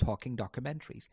talking documentaries.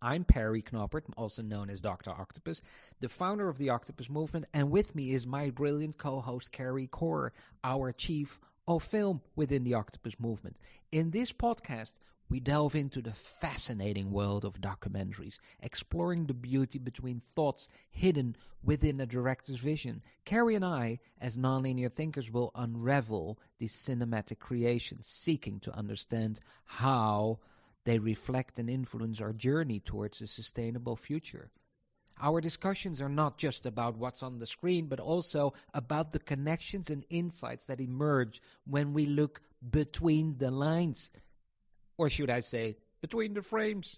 I'm Perry Knoppert, also known as Dr. Octopus, the founder of the Octopus movement, and with me is my brilliant co-host Carey Perry, our chief of film within the Octopus movement. In this podcast, we delve into the fascinating world of documentaries, exploring the beauty between thoughts hidden within a director's vision. Carey and I, as nonlinear thinkers, will unravel these cinematic creations, seeking to understand how they reflect and influence our journey towards a sustainable future. Our discussions are not just about what's on the screen, but also about the connections and insights that emerge when we look between the lines. Or should I say, between the frames.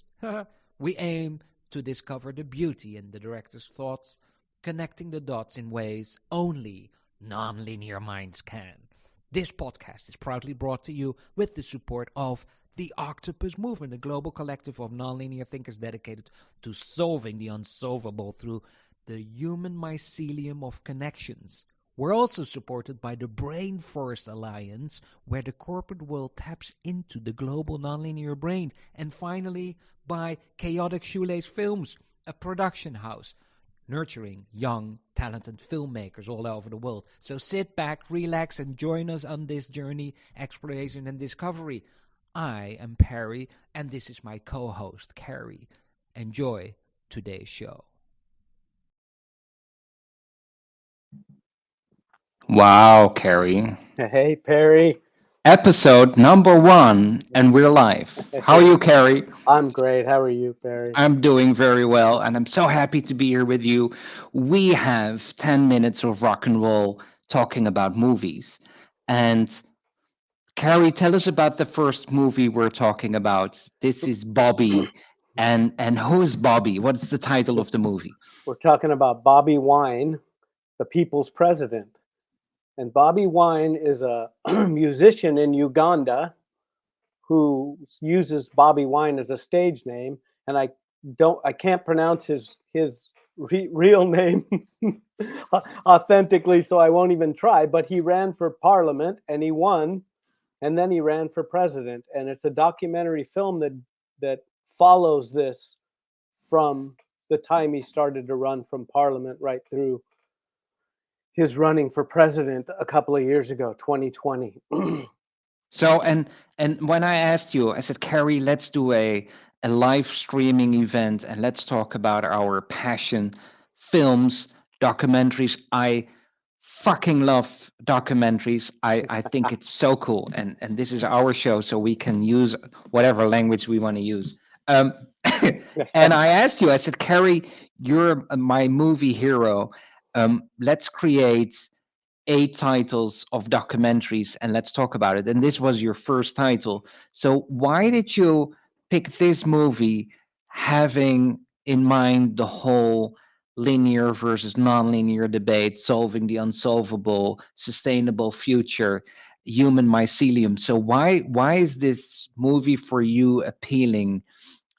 We aim to discover the beauty in the director's thoughts, connecting the dots in ways only nonlinear minds can. This podcast is proudly brought to you with the support of the Octopus movement, a global collective of nonlinear thinkers dedicated to solving the unsolvable through the human mycelium of connections. We're also supported by the Brain First Alliance, where the corporate world taps into the global nonlinear brain. And finally, by Chaotic Shoelace Films, a production house nurturing young, talented filmmakers all over the world. So sit back, relax, and join us on this journey, exploration, and discovery. I am Perry, and this is my co-host, Carey. Enjoy today's show. Wow, Carey. Hey, Perry. Episode number 1, and we're live. How are you, Carey? I'm great. How are you, Perry? I'm doing very well, and I'm so happy to be here with you. We have 10 minutes of rock and roll talking about movies. And Carey, tell us about the first movie we're talking about. This is Bobby. And who's Bobby? What's the title of the movie? We're talking about Bobby Wine, the people's president. And Bobby Wine is a musician in Uganda who uses Bobby Wine as a stage name. And I can't pronounce his real name authentically, so I won't even try. But he ran for parliament and he won. And then he ran for president, and it's a documentary film that follows this from the time he started to run from parliament right through his running for president a couple of years ago, 2020. So, and when I asked you, I said, Carey, let's do a live streaming event and let's talk about our passion, films, documentaries. I fucking love documentaries. I think it's so cool. And this is our show, so we can use whatever language we want to use. And I asked you, I said, Carey, you're my movie hero. Let's create 8 titles of documentaries and let's talk about it. And this was your first title. So why did you pick this movie, having in mind the whole linear versus non-linear debate, solving the unsolvable, sustainable future, Human Mycelium? So why is this movie for you appealing,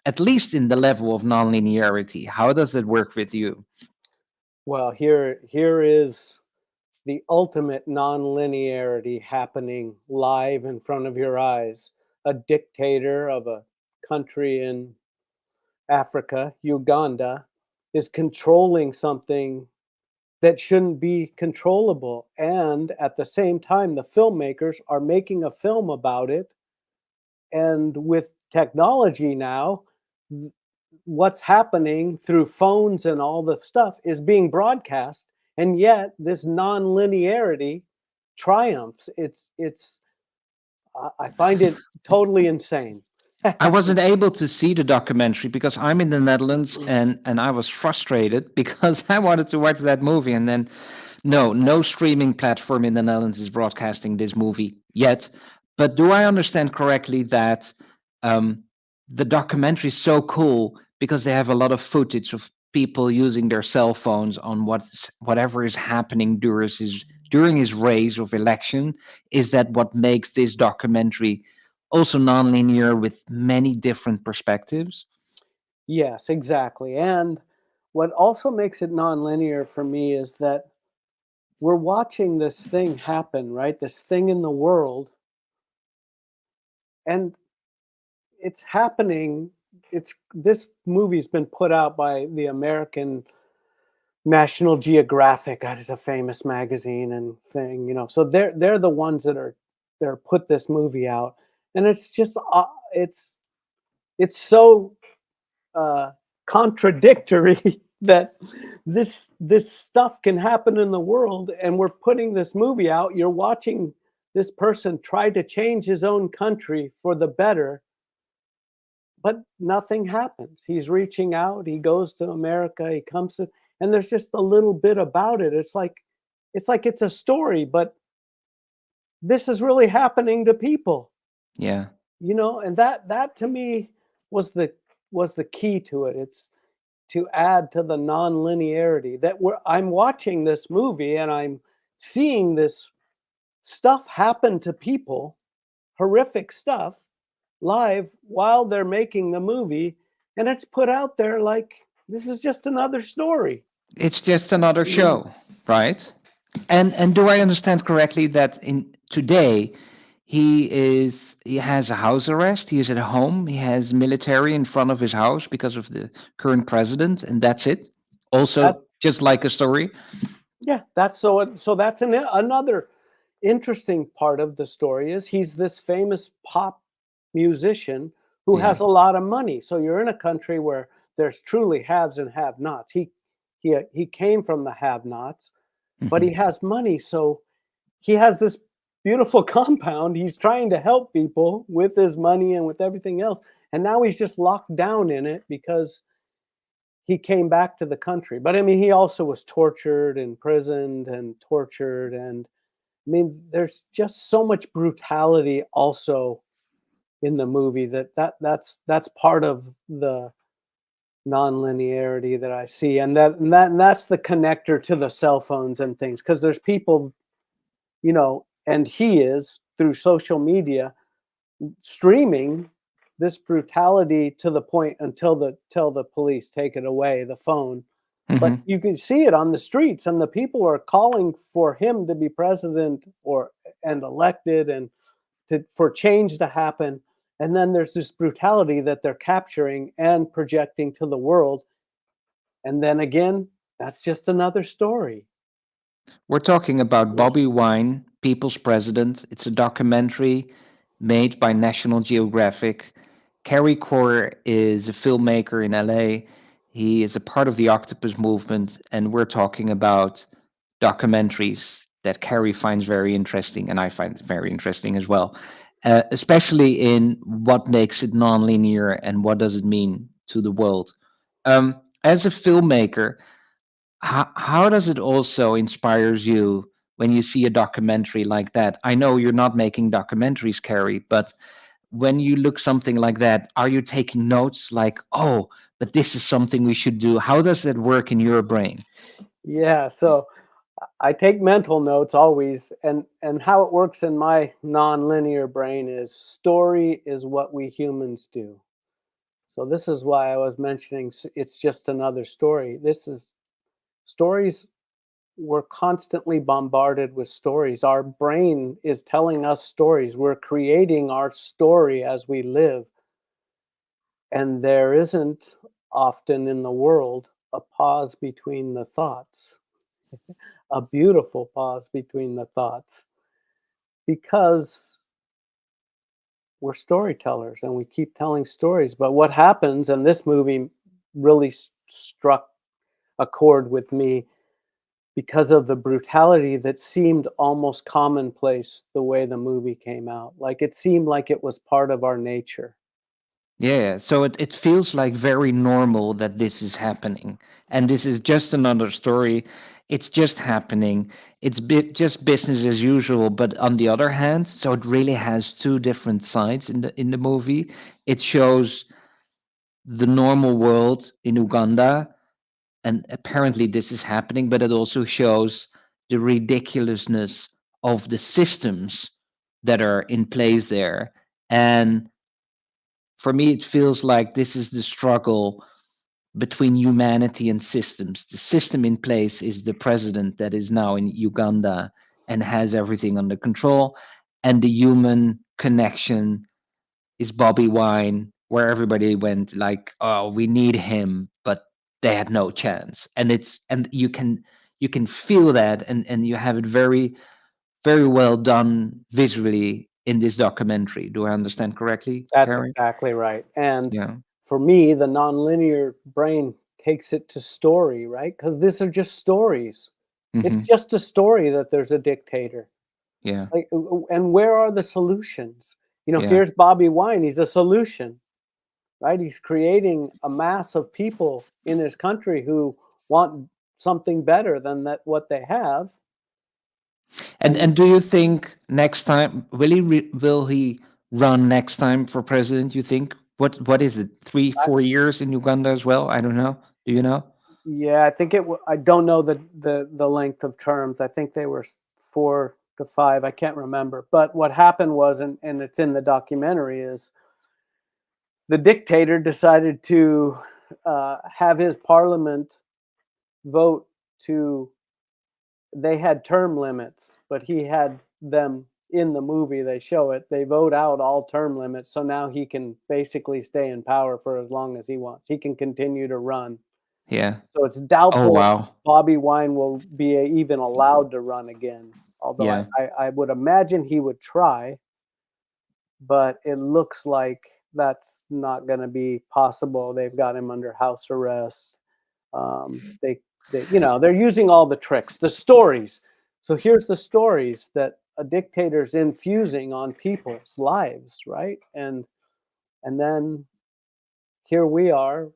at least in the level of non-linearity? How does it work with you? Well, here is the ultimate non-linearity happening live in front of your eyes. A dictator of a country in Africa, Uganda, is controlling something that shouldn't be controllable. And at the same time, the filmmakers are making a film about it. And with technology now, what's happening through phones and all the stuff is being broadcast. And yet this non-linearity triumphs. I find it totally insane. I wasn't able to see the documentary because I'm in the Netherlands, and I was frustrated because I wanted to watch that movie, and then no streaming platform in the Netherlands is broadcasting this movie yet. But do I understand correctly that the documentary is so cool because they have a lot of footage of people using their cell phones on whatever is happening during his race of election? Is that what makes this documentary also nonlinear with many different perspectives? Yes, exactly. And what also makes it nonlinear for me is that we're watching this thing happen, right? This thing in the world. and it's happening. It's this movie's been put out by the American National Geographic. God, it's a famous magazine and thing, you know. So they're the ones that are they're put this movie out, and it's just it's so uh, contradictory that this stuff can happen in the world, and we're putting this movie out. You're watching this person try to change his own country for the better, but nothing happens. He's reaching out, he goes to America, he comes to, and there's just a little bit about it. It's like it's a story, but this is really happening to people, Yeah. you know, and that to me was the key to it. It's to add to the non-linearity that I'm watching this movie and I'm seeing this stuff happen to people, horrific stuff, live while they're making the movie, and it's put out there like this is just another story. It's just another show, right? And do I understand correctly that in today he has a house arrest, he is at home, he has military in front of his house because of the current president, and that's it? That Also just like a story? Yeah, so that's another interesting part of the story is he's this famous pop musician who Yeah. has a lot of money. So you're in a country where there's truly haves and have-nots. He came from the have-nots, but he Hmm. has money, so he has this beautiful compound. He's trying to help people with his money and with everything else, and now he's just locked down in it because he came back to the country. But I mean, he also was tortured, imprisoned, and tortured. And I mean, there's just so much brutality also in the movie that's part of the non-linearity that I see, and that's the connector to the cell phones and things. Because there's people, you know, and he is through social media streaming this brutality to the point until the police take it away, the phone. But Hmm. you can see it on the streets, and the people are calling for him to be president or and elected, and for change to happen. And then there's this brutality that they're capturing and projecting to the world. And then again, that's just another story. We're talking about Yeah. Bobby Wine, People's President. It's a documentary made by National Geographic. Carey Core is a filmmaker in LA. He is a part of the Octopus movement, and we're talking about documentaries that Carey finds very interesting, and I find it very interesting as well, especially in what makes it nonlinear and what does it mean to the world. As a filmmaker, how does it also inspires you when you see a documentary like that? I know you're not making documentaries, Carrie, but when you look something like that, are you taking notes like, oh, but this is something we should do? How does that work in your brain? Yeah, so I take mental notes always, and how it works in my non-linear brain is story is what we humans do. So this is why I was mentioning it's just another story. This is stories. We're constantly bombarded with stories. Our brain is telling us stories. We're creating our story as we live, and there isn't often in the world a pause between the thoughts, a beautiful pause between the thoughts, because we're storytellers and we keep telling stories. But what happens, and this movie really struck a chord with me because of the brutality that seemed almost commonplace the way the movie came out. Like it seemed like it was part of our nature. Yeah, so it feels like very normal that this is happening. And this is just another story. It's just happening. It's just business as usual. But on the other hand, so it really has two different sides in the movie. It shows the normal world in Uganda, and apparently this is happening, but it also shows the ridiculousness of the systems that are in place there. And for me, it feels like this is the struggle between humanity and systems. The system in place is the president that is now in Uganda and has everything under control, and the human connection is Bobby Wine, where everybody went like, "Oh, we need him," but they had no chance. And you can feel that, and you have it very very well done visually in this documentary. Do I understand correctly, That's Carrie? exactly right. And Yeah. for me, the nonlinear brain takes it to story, right? Because these are just stories. It's Hmm. just a story that there's a dictator. Yeah. Like, and where are the solutions? Yeah. Here's Bobby Wine. He's a solution, right? He's creating a mass of people in his country who want something better than that what they have. And And do you think next time will he run next time for president? You think what is it? Three, I, 4 years in Uganda as well? I don't know. Do you know? yeah, I think I don't know the length of terms. I think they were 4 to 5. I can't remember. But what happened was, and it's in the documentary, is the dictator decided to have his parliament vote to. They had term limits, but he had them in the movie. They show it. They vote out all term limits, so now he can basically stay in power for as long as he wants. He can continue to run. Yeah. So it's Oh doubtful if wow. Bobby Wine will be even allowed to run again. Although Yeah. I would imagine he would try, but it looks like that's not going to be possible. They've got him under house arrest. They, they're using all the tricks, the stories. So here's the stories that a dictator's infusing on people's lives, right? And then here we are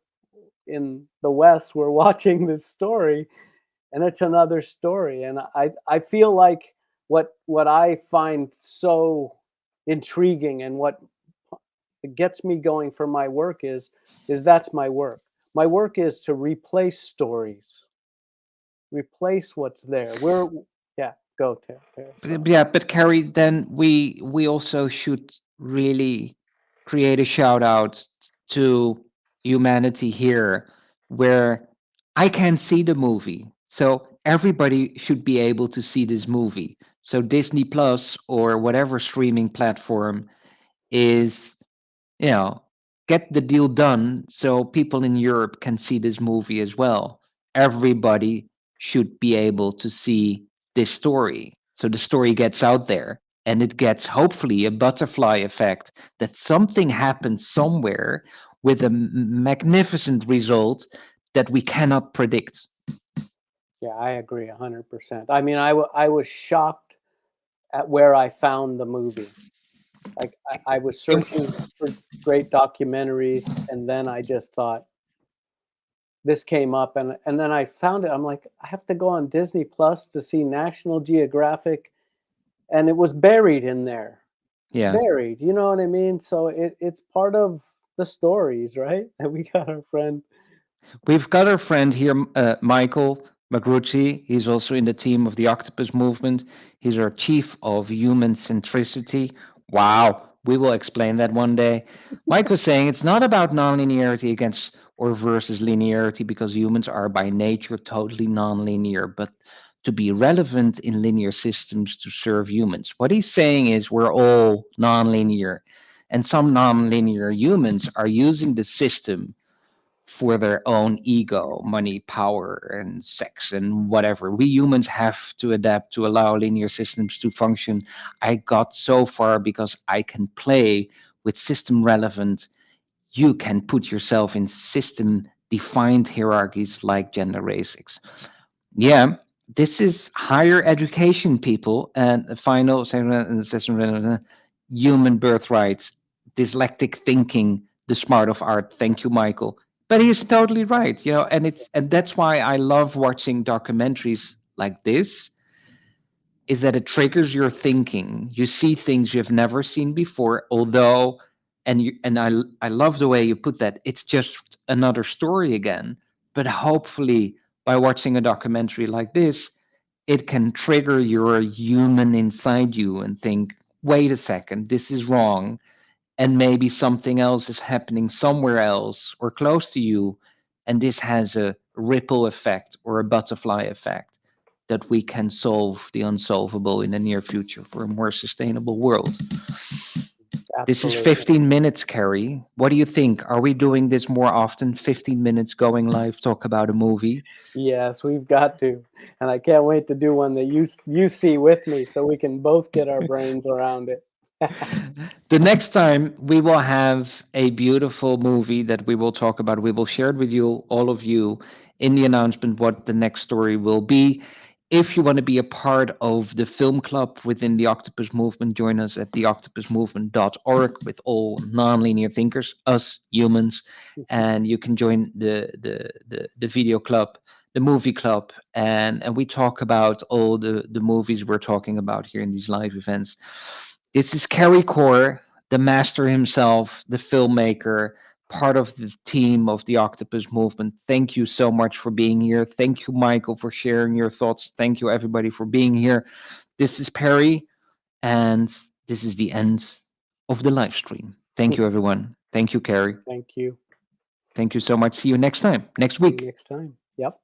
in the West. We're watching this story, and it's another story. And I feel like what I find so intriguing and what gets me going for my work is that's my work. My work is to replace stories, replace what's there. Yeah, go Terry. Sorry. Yeah, but Carrie, then we also should really create a shout out to humanity here, where I can see the movie. So everybody should be able to see this movie. So Disney Plus or whatever streaming platform is, you know, get the deal done so people in Europe can see this movie as well. Everybody should be able to see this story. So the story gets out there and it gets hopefully a butterfly effect that something happens somewhere with a magnificent result that we cannot predict. Yeah, I agree 100%. I mean, I was shocked at where I found the movie. Like I was searching for great documentaries, and then I just thought this came up, and then I found it. I'm like, I have to go on Disney Plus to see National Geographic, and it was buried in there. Yeah. Buried, you know what I mean? So it's part of the stories, right? And we got our friend. We've got our friend here, Michael Magrucci. He's also in the team of the Octopus movement. He's our chief of human centricity. Wow, we will explain that one day. Mike was saying it's not about nonlinearity against or versus linearity because humans are by nature totally nonlinear, but to be relevant in linear systems to serve humans. What he's saying is we're all nonlinear, and some nonlinear humans are using the system for their own ego, money, power, and sex, and whatever. We humans have to adapt to allow linear systems to function. I got so far because I can play with system relevant. You can put yourself in system defined hierarchies like gender, race, sex. Yeah, this is higher education, people, and the final human birthrights, dyslectic thinking, the smart of art. Thank you, Michael. But he's totally right, and that's why I love watching documentaries like this. Is that it triggers your thinking? You see things you've never seen before, although, and I love the way you put that. It's just another story again, but hopefully by watching a documentary like this, it can trigger your human inside you and think, wait a second, this is wrong. And maybe something else is happening somewhere else or close to you. And this has a ripple effect or a butterfly effect that we can solve the unsolvable in the near future for a more sustainable world. This is Absolutely. 15 minutes, Carrie. What do you think? Are we doing this more often? 15 minutes going live, talk about a movie? Yes, we've got to. And I can't wait to do one that you see with me so we can both get our brains around it. The next time we will have a beautiful movie that we will talk about. We will share it with you, all of you, in the announcement what the next story will be. If you want to be a part of the film club within the Octopus Movement, join us at theoctopusmovement.org with all nonlinear thinkers, us humans, and you can join the video club, the movie club, and we talk about all the movies we're talking about here in these live events. This is Carey Core, the master himself, the filmmaker, part of the team of the Octopus Movement. Thank you so much for being here. Thank you, Michael, for sharing your thoughts. Thank you, everybody, for being here. This is Perry, and this is the end of the live stream. Thank you, everyone. Thank you, Carey. Thank you. Thank you so much. See you next time, next See you week. next time. Yep.